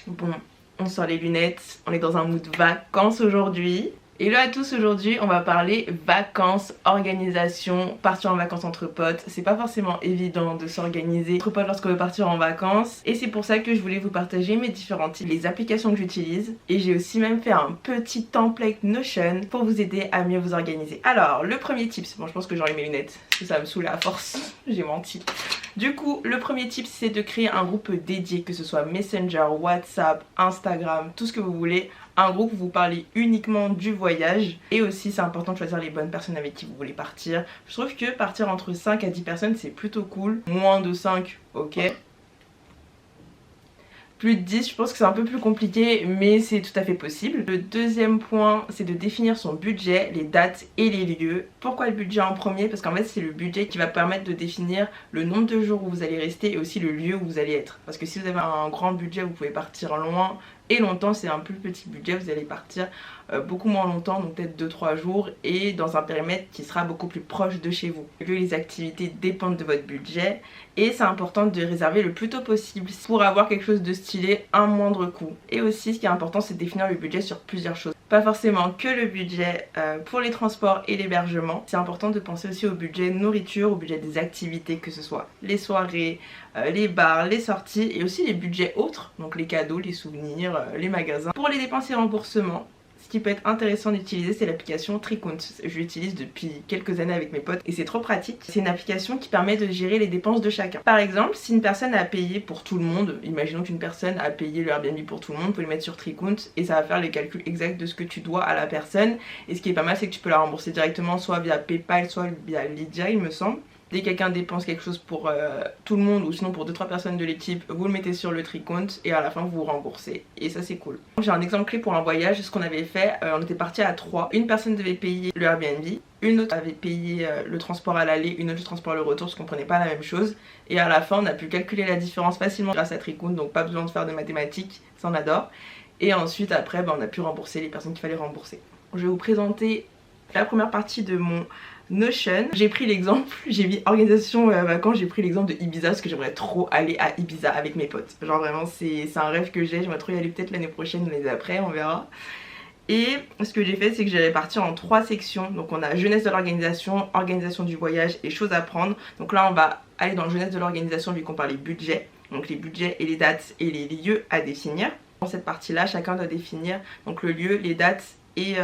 Bon, on sort les lunettes, on est dans un mood vacances aujourd'hui. Hello à tous, aujourd'hui on va parler vacances, organisation, partir en vacances entre potes. C'est pas forcément évident de s'organiser entre potes lorsqu'on veut partir en vacances. Et c'est pour ça que je voulais vous partager mes différents types, les applications que j'utilise. Et j'ai aussi même fait un petit template Notion pour vous aider à mieux vous organiser. Alors, le premier tip, bon je pense que j'aurai mes lunettes, parce que ça me saoule à force, j'ai menti. Du coup, le premier tip c'est de créer un groupe dédié, que ce soit Messenger, WhatsApp, Instagram, tout ce que vous voulez. Un groupe où vous parlez uniquement du voyage. Et aussi c'est important de choisir les bonnes personnes avec qui vous voulez partir. Je trouve que partir entre 5 à 10 personnes c'est plutôt cool. Moins de 5, ok. Plus de 10, je pense que c'est un peu plus compliqué, mais c'est tout à fait possible. Le deuxième point, c'est de définir son budget, les dates et les lieux. Pourquoi le budget en premier? Parce qu'en fait, c'est le budget qui va permettre de définir le nombre de jours où vous allez rester et aussi le lieu où vous allez être. Parce que si vous avez un grand budget, vous pouvez partir loin et longtemps. C'est un plus petit budget, vous allez partir beaucoup moins longtemps, donc peut-être 2-3 jours, et dans un périmètre qui sera beaucoup plus proche de chez vous. Les activités dépendent de votre budget et c'est important de réserver le plus tôt possible pour avoir quelque chose de stylé à un moindre coût. Et aussi ce qui est important, c'est de définir le budget sur plusieurs choses. Pas forcément que le budget pour les transports et l'hébergement. C'est important de penser aussi au budget nourriture, au budget des activités, que ce soit les soirées, les bars, les sorties, et aussi les budgets autres, donc les cadeaux, les souvenirs, les magasins. Pour les dépenses et remboursements, ce qui peut être intéressant d'utiliser, c'est l'application Tricount. Je l'utilise depuis quelques années avec mes potes et c'est trop pratique. C'est une application qui permet de gérer les dépenses de chacun. Par exemple, si une personne a payé pour tout le monde, imaginons qu'une personne a payé le Airbnb pour tout le monde, vous pouvez le mettre sur Tricount et ça va faire les calculs exacts de ce que tu dois à la personne. Et ce qui est pas mal, c'est que tu peux la rembourser directement, soit via PayPal, soit via Lydia, il me semble. Dès que quelqu'un dépense quelque chose pour tout le monde ou sinon pour 2-3 personnes de l'équipe, vous le mettez sur le Tricount et à la fin vous vous remboursez. Et ça c'est cool. J'ai un exemple clé pour un voyage. Ce qu'on avait fait, on était parti à 3. Une personne devait payer le Airbnb, une autre avait payé le transport à l'aller, une autre le transport à le retour parce qu'on prenait pas la même chose. Et à la fin on a pu calculer la différence facilement grâce à Tricount, donc pas besoin de faire de mathématiques, ça on adore. Et ensuite après on a pu rembourser les personnes qu'il fallait rembourser. Je vais vous présenter la première partie de mon Notion. J'ai pris l'exemple, j'ai mis organisation vacances, j'ai pris l'exemple de Ibiza parce que j'aimerais trop aller à Ibiza avec mes potes. Genre vraiment c'est un rêve que j'ai, j'aimerais trop y aller peut-être l'année prochaine ou l'année d'après, on verra. Et ce que j'ai fait, c'est que j'allais partir en 3 sections. Donc on a jeunesse de l'organisation, organisation du voyage et choses à prendre. Donc là on va aller dans jeunesse de l'organisation vu qu'on parle des budgets. Donc les budgets et les dates et les lieux à définir. Dans cette partie là, chacun doit définir donc le lieu, les dates et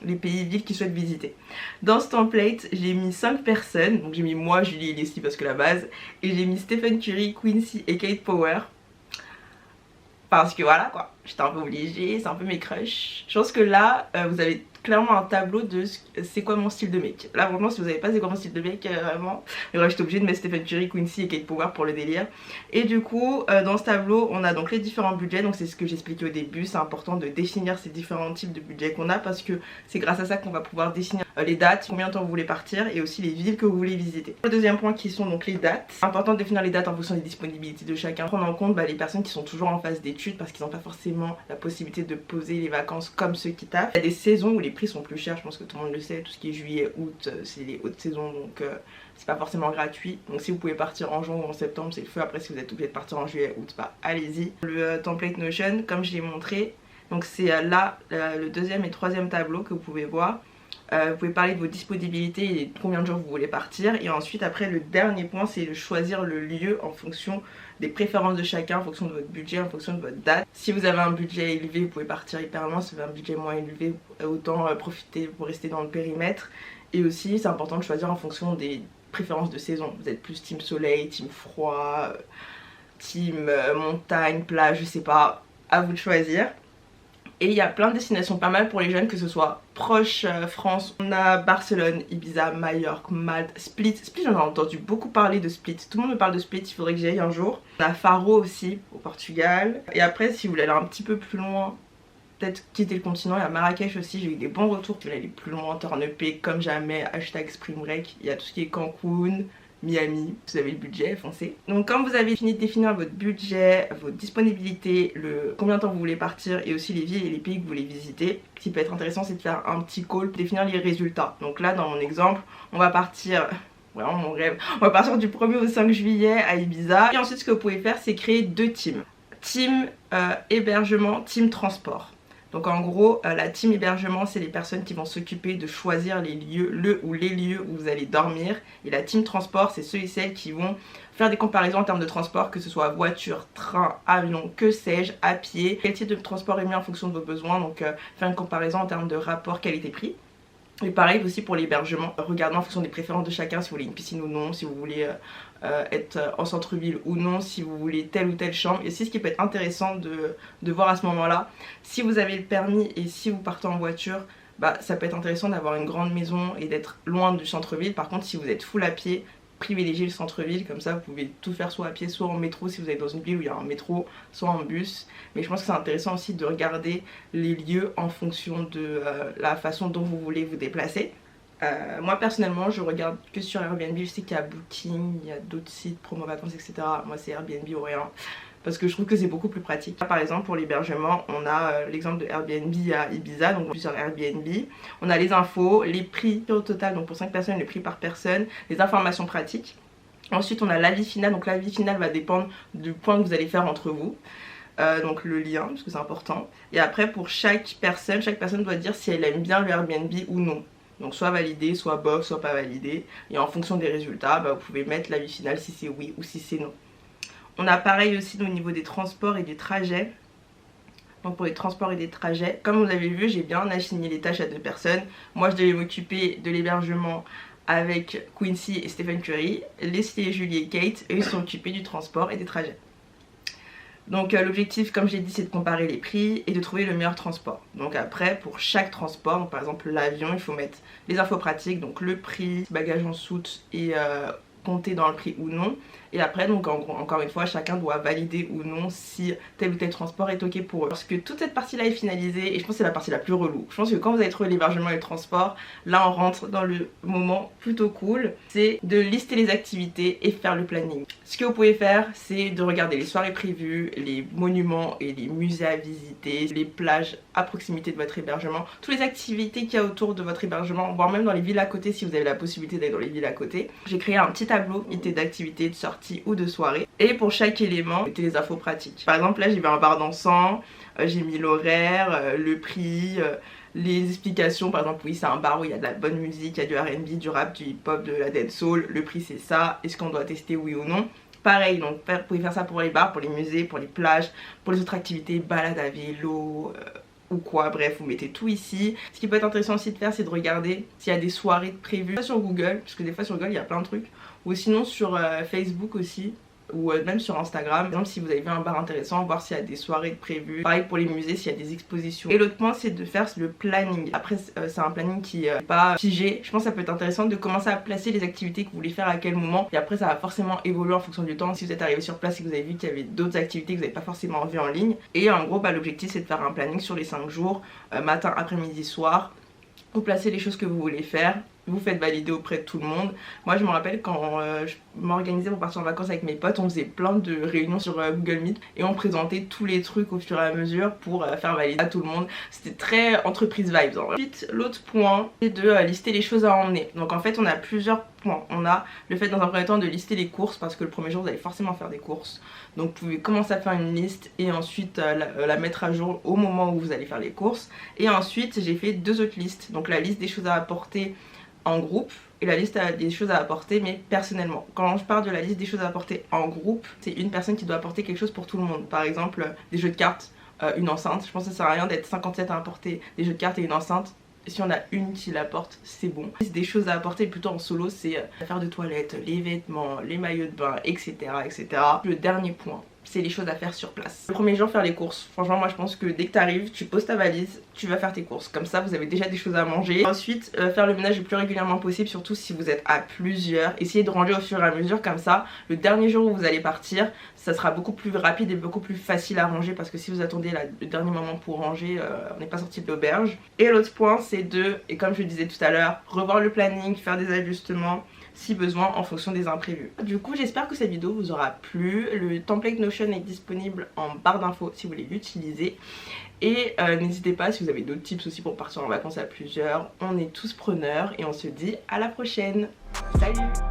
les pays villes qu'ils souhaitent visiter. Dans ce template, j'ai mis 5 personnes. Donc j'ai mis moi, Julie et Leslie parce que la base. Et j'ai mis Stephen Curry, Quincy et Kate Power. Parce que voilà quoi, j'étais un peu obligée, c'est un peu mes crushs. Je pense que là, vous avez clairement un tableau de c'est quoi mon style de mec. Là vraiment si vous savez pas c'est quoi mon style de mec, vraiment. Mais ouais, j'étais obligée de mettre Stephen Curry, Quincy et Kate Power pour le délire. Et du coup dans ce tableau on a donc les différents budgets. Donc c'est ce que j'expliquais au début, c'est important de définir ces différents types de budgets qu'on a. Parce que c'est grâce à ça qu'on va pouvoir définir les dates, combien de temps vous voulez partir et aussi les villes que vous voulez visiter. Le deuxième point qui sont donc les dates. C'est important de définir les dates en fonction des disponibilités de chacun. Prendre en compte les personnes qui sont toujours en phase d'études parce qu'ils n'ont pas forcément la possibilité de poser les vacances comme ceux qui taffent. Il y a des saisons où les prix sont plus chers, je pense que tout le monde le sait. Tout ce qui est juillet, août, c'est les hautes saisons donc c'est pas forcément gratuit. Donc si vous pouvez partir en juin ou en septembre, c'est le feu. Après si vous êtes obligé de partir en juillet, août, bah allez-y. Le template Notion, comme je l'ai montré, donc c'est là le deuxième et troisième tableau que vous pouvez voir. Vous pouvez parler de vos disponibilités et de combien de jours vous voulez partir. Et ensuite après le dernier point c'est de choisir le lieu en fonction des préférences de chacun, en fonction de votre budget, en fonction de votre date. Si vous avez un budget élevé vous pouvez partir hyper loin, si vous avez un budget moins élevé autant profiter pour rester dans le périmètre. Et aussi c'est important de choisir en fonction des préférences de saison. Vous êtes plus team soleil, team froid, team montagne, plage, je sais pas, à vous de choisir. Et il y a plein de destinations pas mal pour les jeunes, que ce soit proche France. On a Barcelone, Ibiza, Majorque, Malte, Split. Split, j'en ai entendu beaucoup parler de Split. Tout le monde me parle de Split, il faudrait que j'y aille un jour. On a Faro aussi, au Portugal. Et après, si vous voulez aller un petit peu plus loin, peut-être quitter le continent, il y a Marrakech aussi. J'ai eu des bons retours. Si vous voulez aller plus loin, Tornepé, comme jamais, #SpringBreak. Il y a tout ce qui est Cancun, Miami, si vous avez le budget, foncez. Donc quand vous avez fini de définir votre budget, votre disponibilité, le combien de temps vous voulez partir et aussi les villes et les pays que vous voulez visiter, ce qui peut être intéressant c'est de faire un petit call pour définir les résultats. Donc là dans mon exemple, on va partir, vraiment mon rêve, on va partir du 1er au 5 juillet à Ibiza. Et ensuite ce que vous pouvez faire c'est créer 2 teams. team hébergement, team transport. Donc en gros, la team hébergement, c'est les personnes qui vont s'occuper de choisir les lieux, les lieux où vous allez dormir. Et la team transport, c'est ceux et celles qui vont faire des comparaisons en termes de transport, que ce soit voiture, train, avion, que sais-je, à pied. Quel type de transport est mieux en fonction de vos besoins, donc faire une comparaison en termes de rapport qualité-prix. Et pareil aussi pour l'hébergement, regardez en fonction des préférences de chacun, si vous voulez une piscine ou non, si vous voulez être en centre-ville ou non, si vous voulez telle ou telle chambre. Et c'est ce qui peut être intéressant de voir à ce moment-là. Si vous avez le permis et si vous partez en voiture, bah, ça peut être intéressant d'avoir une grande maison et d'être loin du centre-ville. Par contre, si vous êtes full à pied, privilégiez le centre-ville, comme ça vous pouvez tout faire soit à pied, soit en métro si vous êtes dans une ville où il y a un métro, soit en bus. Mais je pense que c'est intéressant aussi de regarder les lieux en fonction de la façon dont vous voulez vous déplacer. Moi personnellement je regarde que sur Airbnb, je sais qu'il y a Booking, il y a d'autres sites, promo vacances, etc. Moi c'est Airbnb ou rien, parce que je trouve que c'est beaucoup plus pratique. Par exemple pour l'hébergement, on a l'exemple de Airbnb à Ibiza, donc sur Airbnb. On a les infos, les prix au total, donc pour 5 personnes, le prix par personne, les informations pratiques. Ensuite on a l'avis final, donc l'avis final va dépendre du point que vous allez faire entre vous. Donc le lien, parce que c'est important. Et après pour chaque personne doit dire si elle aime bien le Airbnb ou non. Donc soit validé, soit box, soit pas validé. Et en fonction des résultats, bah, vous pouvez mettre l'avis final si c'est oui ou si c'est non. On a pareil aussi au niveau des transports et des trajets. Donc pour les transports et des trajets, comme vous avez vu, j'ai bien assigné les tâches à 2 personnes. Moi je devais m'occuper de l'hébergement avec Quincy et Stephen Curry. Leslie, Julie et Kate, eux ils sont occupés du transport et des trajets. Donc l'objectif, comme j'ai dit, c'est de comparer les prix et de trouver le meilleur transport. Donc après, pour chaque transport, donc par exemple l'avion, il faut mettre les infos pratiques, donc le prix, bagage en soute et compter dans le prix ou non. Et après, donc encore une fois, chacun doit valider ou non si tel ou tel transport est ok pour eux. Parce que toute cette partie là est finalisée et je pense que c'est la partie la plus relou. Je pense que quand vous avez trouvé l'hébergement et le transport, là on rentre dans le moment plutôt cool. C'est de lister les activités et faire le planning. Ce que vous pouvez faire, c'est de regarder les soirées prévues, les monuments et les musées à visiter, les plages à proximité de votre hébergement, toutes les activités qu'il y a autour de votre hébergement, voire même dans les villes à côté si vous avez la possibilité d'aller dans les villes à côté. J'ai créé un petit tableau d'activités, de sorties ou de soirée, et pour chaque élément mettez les infos pratiques. Par exemple là j'ai mis un bar dansant, j'ai mis l'horaire, le prix, les explications. Par exemple oui c'est un bar où il y a de la bonne musique, il y a du R&B, du rap, du hip hop, de la dancehall, le prix c'est ça, est-ce qu'on doit tester oui ou non. Pareil, donc vous pouvez faire ça pour les bars, pour les musées, pour les plages, pour les autres activités, balade à vélo ou quoi, bref vous mettez tout ici. Ce qui peut être intéressant aussi de faire, c'est de regarder s'il y a des soirées prévues, pas sur Google, parce que des fois sur Google il y a plein de trucs, ou sinon sur Facebook aussi, ou même sur Instagram. Par exemple si vous avez vu un bar intéressant, voir s'il y a des soirées prévues. Pareil pour les musées, s'il y a des expositions. Et l'autre point c'est de faire le planning. Après c'est un planning qui n'est pas figé. Je pense que ça peut être intéressant de commencer à placer les activités que vous voulez faire à quel moment. Et après ça va forcément évoluer en fonction du temps. Si vous êtes arrivé sur place et que vous avez vu qu'il y avait d'autres activités que vous n'avez pas forcément vues en ligne. Et en gros bah, l'objectif c'est de faire un planning sur les 5 jours, matin, après-midi, soir. Vous placez les choses que vous voulez faire, vous faites valider auprès de tout le monde. Moi je me rappelle quand je m'organisais pour partir en vacances avec mes potes, on faisait plein de réunions sur Google Meet et on présentait tous les trucs au fur et à mesure pour faire valider à tout le monde. C'était très entreprise vibes en vrai. Ensuite l'autre point c'est de lister les choses à emmener. Donc en fait on a plusieurs points. On a le fait dans un premier temps de lister les courses, parce que le premier jour vous allez forcément faire des courses. Donc vous pouvez commencer à faire une liste et ensuite la mettre à jour au moment où vous allez faire les courses. Et ensuite j'ai fait 2 autres listes. Donc la liste des choses à apporter en groupe et la liste des choses à apporter mais personnellement. Quand je parle de la liste des choses à apporter en groupe, c'est une personne qui doit apporter quelque chose pour tout le monde. Par exemple des jeux de cartes, une enceinte. Je pense que ça sert à rien d'être 57 à apporter des jeux de cartes et une enceinte. Si on a une qui l'apporte, c'est bon. Des choses à apporter plutôt en solo, c'est l'affaire de toilette, les vêtements, les maillots de bain, etc. etc. Le dernier point, c'est les choses à faire sur place. Le premier jour, faire les courses. Franchement moi je pense que dès que t'arrives, tu poses ta valise, tu vas faire tes courses. Comme ça vous avez déjà des choses à manger. Ensuite faire le ménage le plus régulièrement possible, surtout si vous êtes à plusieurs. Essayez de ranger au fur et à mesure, comme ça le dernier jour où vous allez partir, ça sera beaucoup plus rapide et beaucoup plus facile à ranger, parce que si vous attendez le dernier moment pour ranger, on n'est pas sorti de l'auberge. Et l'autre point c'est et comme je le disais tout à l'heure, revoir le planning, faire des ajustements si besoin en fonction des imprévus. Du coup j'espère que cette vidéo vous aura plu. Le template Notion est disponible en barre d'infos si vous voulez l'utiliser. Et n'hésitez pas si vous avez d'autres tips aussi pour partir en vacances à plusieurs. On est tous preneurs et on se dit à la prochaine. Salut!